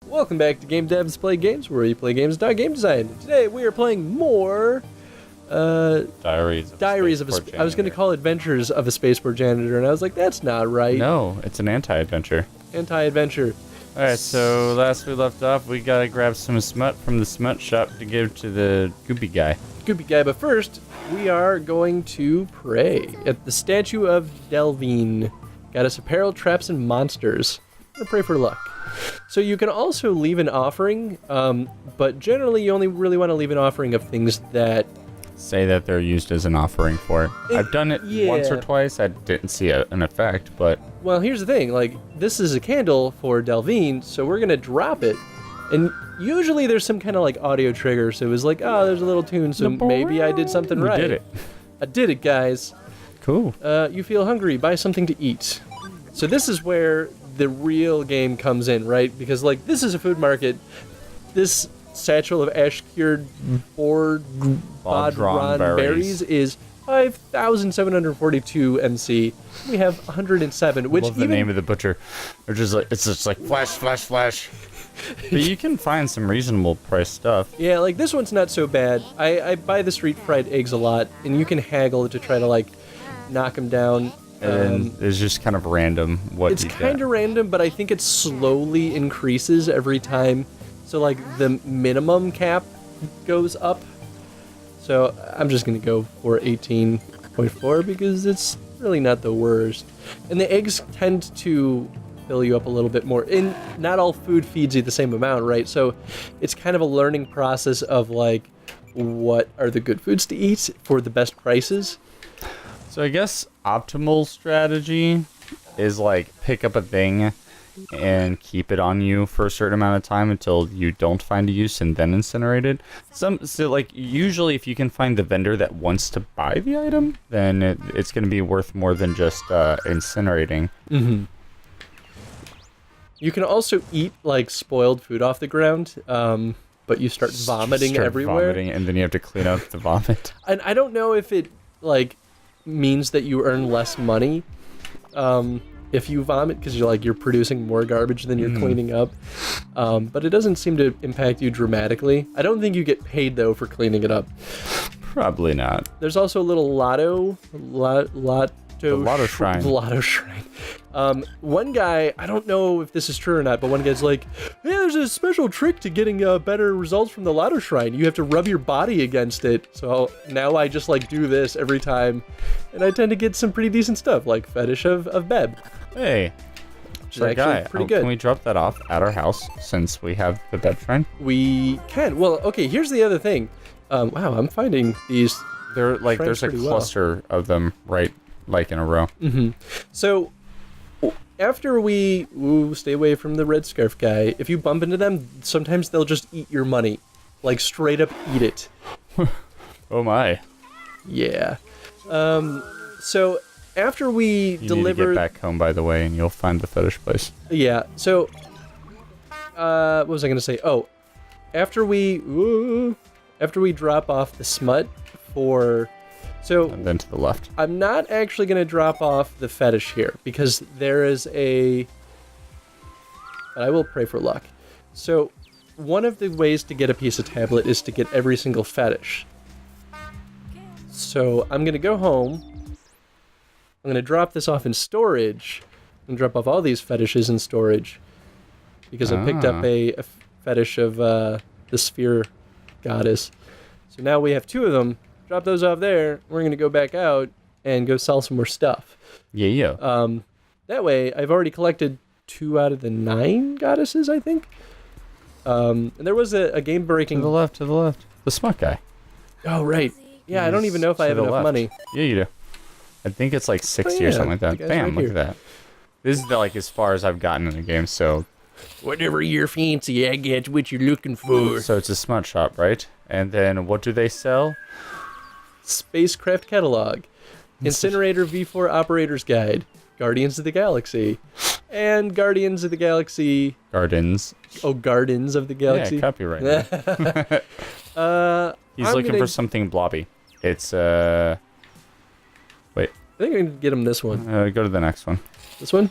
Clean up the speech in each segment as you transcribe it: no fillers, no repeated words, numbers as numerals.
Welcome back to Game Devs Play Games, where we play games about game design. Today we are playing more Diaries of I was going to call Adventures of a Spaceport Janitor, and I was like, that's not right. No, it's an anti-adventure. Anti-adventure. Alright, so last we left off, we gotta grab some smut from the smut shop to give to the goopy guy. Goopy guy, but first, we are going to pray at the statue of Delvine. Goddess apparel, traps, and monsters. I'm gonna pray for luck. So you can also leave an offering, but generally you only really want to leave an offering of things that Say that they're used as an offering for it. I've done it once or twice. I didn't see an effect, but... Well, here's the thing. Like, this is a candle for Delvine, so we're going to drop it. And usually there's some kind of, like, audio trigger, so it was like, oh, there's a little tune, so maybe I did something right. We did it. I did it, guys. Cool. You feel hungry, buy something to eat. So this is where the real game comes in, right? Because, like, this is a food market. This satchel of ash-cured bodron berries is 5,742 MC. We have 107, which love the name of the butcher. They're just like, it's just like flash, flash, flash. But you can find some reasonable price stuff. Yeah, like this one's not so bad. I buy the street fried eggs a lot, and you can haggle to try to like knock them down. And it's just kind of random what it's you get. kind of random, but I think it slowly increases every time. So like the minimum cap goes up. So I'm just gonna go for 18.4 because it's really not the worst. And the eggs tend to fill you up a little bit more. And not all food feeds you the same amount, right? So it's kind of a learning process of like, what are the good foods to eat for the best prices? So I guess optimal strategy is like pick up a thing and keep it on you for a certain amount of time until you don't find a use and then incinerate it. So like usually if you can find the vendor that wants to buy the item, then it's going to be worth more than just incinerating. Mm-hmm. You can also eat like spoiled food off the ground, but you start vomiting everywhere. Vomiting, and then you have to clean up the vomit. And I don't know if it like means that you earn less money if you vomit because you're producing more garbage than you're cleaning up, but it doesn't seem to impact you dramatically. I don't think you get paid though for cleaning it up. Probably not. There's also a little lotto shrine. Lotto shrine. One guy, I don't know if this is true or not, but one guy's like, hey, there's a special trick to getting better results from the lotto shrine. You have to rub your body against it. So now I just like do this every time, and I tend to get some pretty decent stuff, like Fetish of Beb. Hey, which is actually pretty good. Can we drop that off at our house since we have the Beb shrine? We can. Well, okay, here's the other thing. Wow, I'm finding these. They're like, there's a cluster of them right like in a row. Mm-hmm. So after we stay away from the red scarf guy, if you bump into them, sometimes they'll just eat your money, like straight up eat it. Oh my. Yeah. So after we deliver, need to get back home, by the way, and you'll find the fetish place. Yeah. So what was I gonna say? Oh, after we drop off the smut for. So, and then to the left. I'm not actually going to drop off the fetish here because there is but I will pray for luck. So one of the ways to get a piece of tablet is to get every single fetish. So I'm going to go home. I'm going to drop this off in storage. I'm going to drop off all these fetishes in storage because I picked up a fetish of the sphere goddess. So now we have two of them. Drop those off there. We're going to go back out and go sell some more stuff. Yeah. That way, I've already collected 2 out of the 9 goddesses, I think. And there was a game-breaking... To the left. The smut guy. Oh, right. Yeah, I don't even know if I have enough money. Yeah, you do. I think it's like 60 or something like that. Bam, look at that. This is like as far as I've gotten in the game, so... Whatever you're fancy, I get what you're looking for. So it's a smut shop, right? And then what do they sell? Spacecraft Catalog, Incinerator V4 Operator's Guide, Guardians of the Galaxy, and Guardians of the Galaxy... Gardens. Oh, Gardens of the Galaxy? Yeah, copyright. He's looking for something blobby. It's, wait. I think I can get him this one. Go to the next one. This one?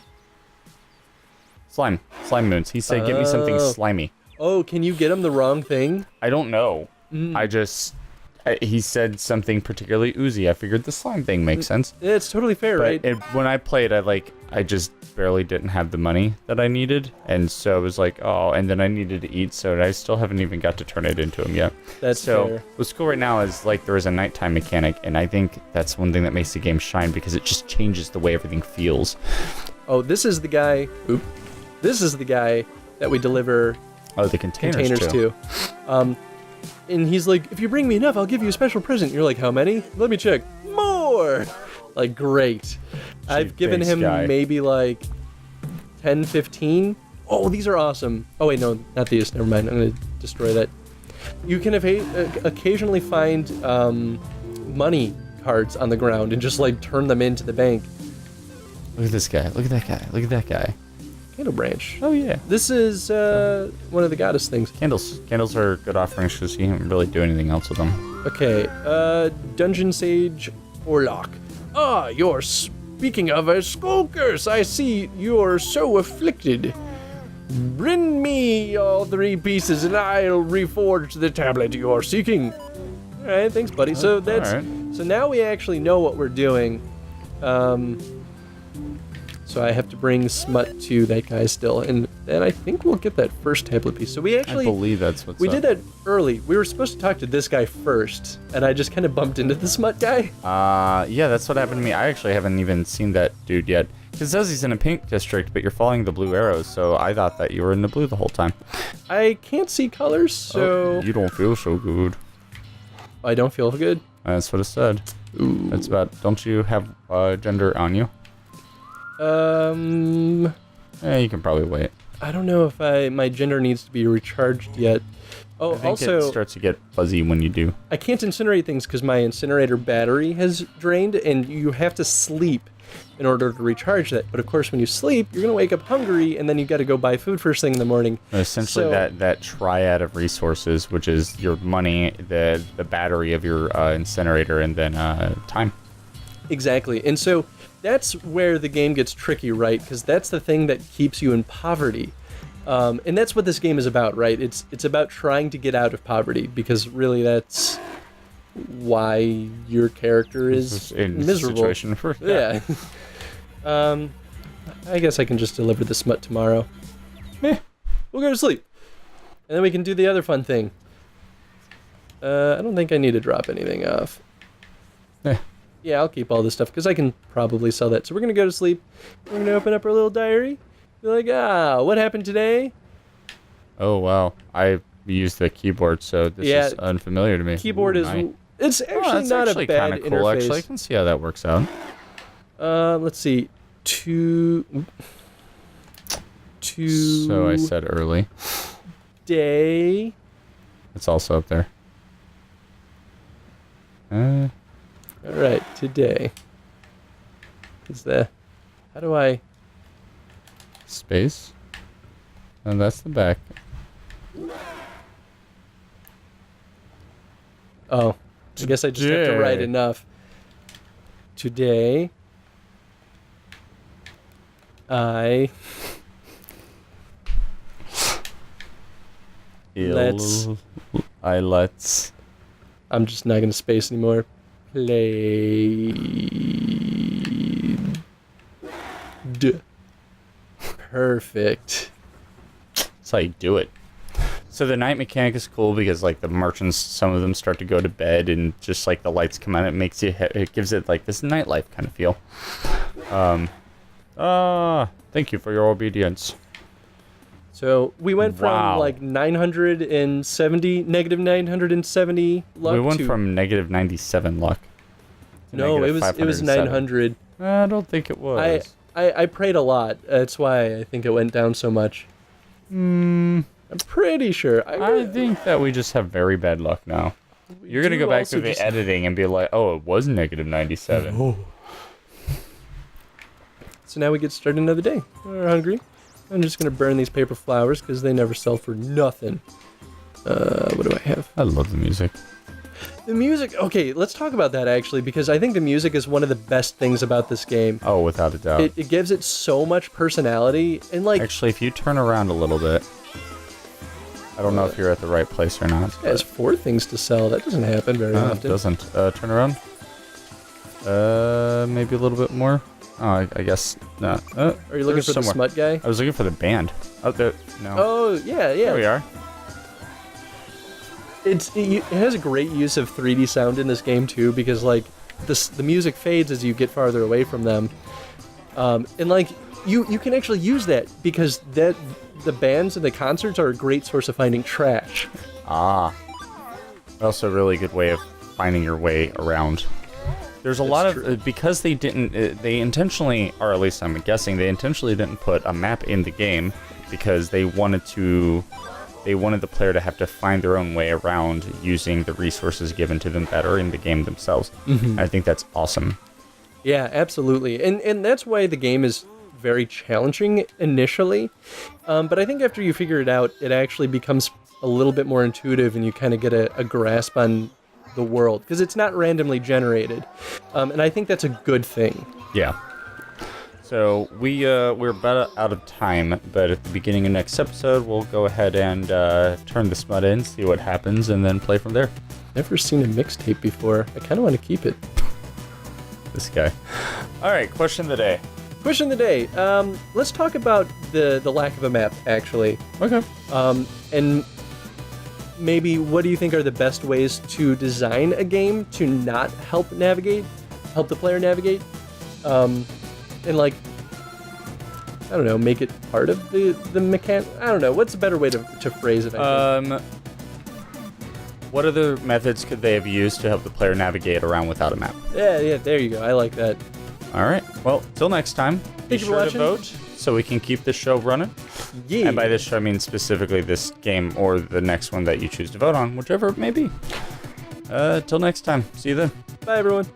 Slime moons. He said, "Get me something Oh. slimy." Oh, can you get him the wrong thing? I don't know. He said something particularly oozy. I figured the slime thing makes sense. It's totally fair, right? When I played, I just barely didn't have the money that I needed, and so it was like, oh, and then I needed to eat, so I still haven't even got to turn it into him yet. That's so fair. What's cool right now is like there is a nighttime mechanic, and I think that's one thing that makes the game shine because it just changes the way everything feels. Oh, this is the guy. Oop. This is the guy that we deliver. Oh, the containers to. And he's like, if you bring me enough, I'll give you a special present. You're like, how many? Let me check. More! Like, great. I've given him maybe like 10, 15. Oh, these are awesome. Oh, wait, no, not these. Never mind. I'm going to destroy that. You can occasionally find money cards on the ground and just like turn them into the bank. Look at this guy. Look at that guy. Look at that guy. Candle branch. Oh, yeah. This is one of the goddess things. Candles are good offerings because you can't really do anything else with them. Okay, Dungeon Sage Orlok. Ah, you're speaking of a skulkers. I see you're so afflicted. Bring me all 3 pieces and I'll reforge the tablet you're seeking. All right, thanks, buddy. So so now we actually know what we're doing. So I have to bring Smut to that guy still, and I think we'll get that first tablet piece. So we actually, I believe that's what's we up. did that early. We were supposed to talk to this guy first, and I just kind of bumped into the Smut guy. Yeah, that's what happened to me. I actually haven't even seen that dude yet. Because it says he's in a pink district, but you're following the blue arrows, so I thought that you were in the blue the whole time. I can't see colors, so... Oh, you don't feel so good. I don't feel good? That's what it said. Ooh. It's about, don't you have gender on you? You can probably wait. I don't know if my gender needs to be recharged yet. Oh, I think also, it starts to get fuzzy when you do. I can't incinerate things because my incinerator battery has drained, and you have to sleep in order to recharge that. But of course, when you sleep, you're gonna wake up hungry, and then you got to go buy food first thing in the morning. Essentially, that triad of resources, which is your money, the battery of your incinerator, and then time. Exactly, and so that's where the game gets tricky, right? Because that's the thing that keeps you in poverty. And that's what this game is about, right? It's about trying to get out of poverty, because really that's why your character is in miserable. Situation first. Yeah. I guess I can just deliver the Smut tomorrow. Meh. We'll go to sleep. And then we can do the other fun thing. I don't think I need to drop anything off. Yeah, I'll keep all this stuff, because I can probably sell that. So we're going to go to sleep. We're going to open up our little diary. Be like, what happened today? Oh, wow. I used the keyboard, so this is unfamiliar to me. Keyboard is... Nice. It's actually not a bad kinda interface. cool, actually. I can see how that works out. Let's see. So I said early. Day. It's also up there. All right, today. Is the... How do I... Space. And that's the back. Oh, I guess I just have to write enough. Today, let's... I'm just not going to space anymore. Played. Perfect. That's how you do it. So the night mechanic is cool because like the merchants, some of them start to go to bed and just like the lights come on, it gives it like this nightlife kind of feel. Thank you for your obedience. So we went from like negative 970 luck. We went from negative 97 luck. No, it was 900. I don't think it was. I prayed a lot. That's why I think it went down so much. I'm pretty sure. I think that we just have very bad luck now. You're gonna go back to the editing and be like, oh, it was negative 97. Oh. So now we get started another day. We're hungry. I'm just gonna burn these paper flowers because they never sell for nothing. What do I have? I love the music. The music, okay, let's talk about that actually, because I think the music is one of the best things about this game. Oh, without a doubt. It gives it so much personality, and like... Actually, if you turn around a little bit, I don't know if you're at the right place or not. It has 4 things to sell. That doesn't happen very No, it often. doesn't. Turn around. Maybe a little bit more. Oh, I guess not. Are you looking for the Smut guy? I was looking for the band. Oh, there. No. Oh, yeah. There we are. It has a great use of 3D sound in this game too, because like the music fades as you get farther away from them, and like you can actually use that because the bands and the concerts are a great source of finding trash. Ah. Also a really good way of finding your way around. There's a lot of because they didn't they intentionally, or at least I'm guessing they intentionally didn't put a map in the game because they wanted the player to have to find their own way around using the resources given to them that are in the game themselves. Mm-hmm. I think that's awesome. Yeah, absolutely. And that's why the game is very challenging initially. But I think after you figure it out, it actually becomes a little bit more intuitive and you kind of get a grasp on the world because it's not randomly generated. And I think that's a good thing. Yeah. So we're about out of time, but at the beginning of next episode, we'll go ahead and turn the Smut in, see what happens, and then play from there. Never seen a mixtape before. I kind of want to keep it. This guy. All right, question of the day. Question of the day. Let's talk about the lack of a map, actually. Okay. And maybe what do you think are the best ways to design a game to not help the player navigate? And like, I don't know, make it part of the mechanic. I don't know. What's a better way to phrase it? I think? What other methods could they have used to help the player navigate around without a map? Yeah, there you go. I like that. All right. Well, till next time. Thank you for watching. To vote so we can keep this show running. Yeah. And by this show, I mean specifically this game or the next one that you choose to vote on, whichever it may be. Till next time. See you then. Bye, everyone.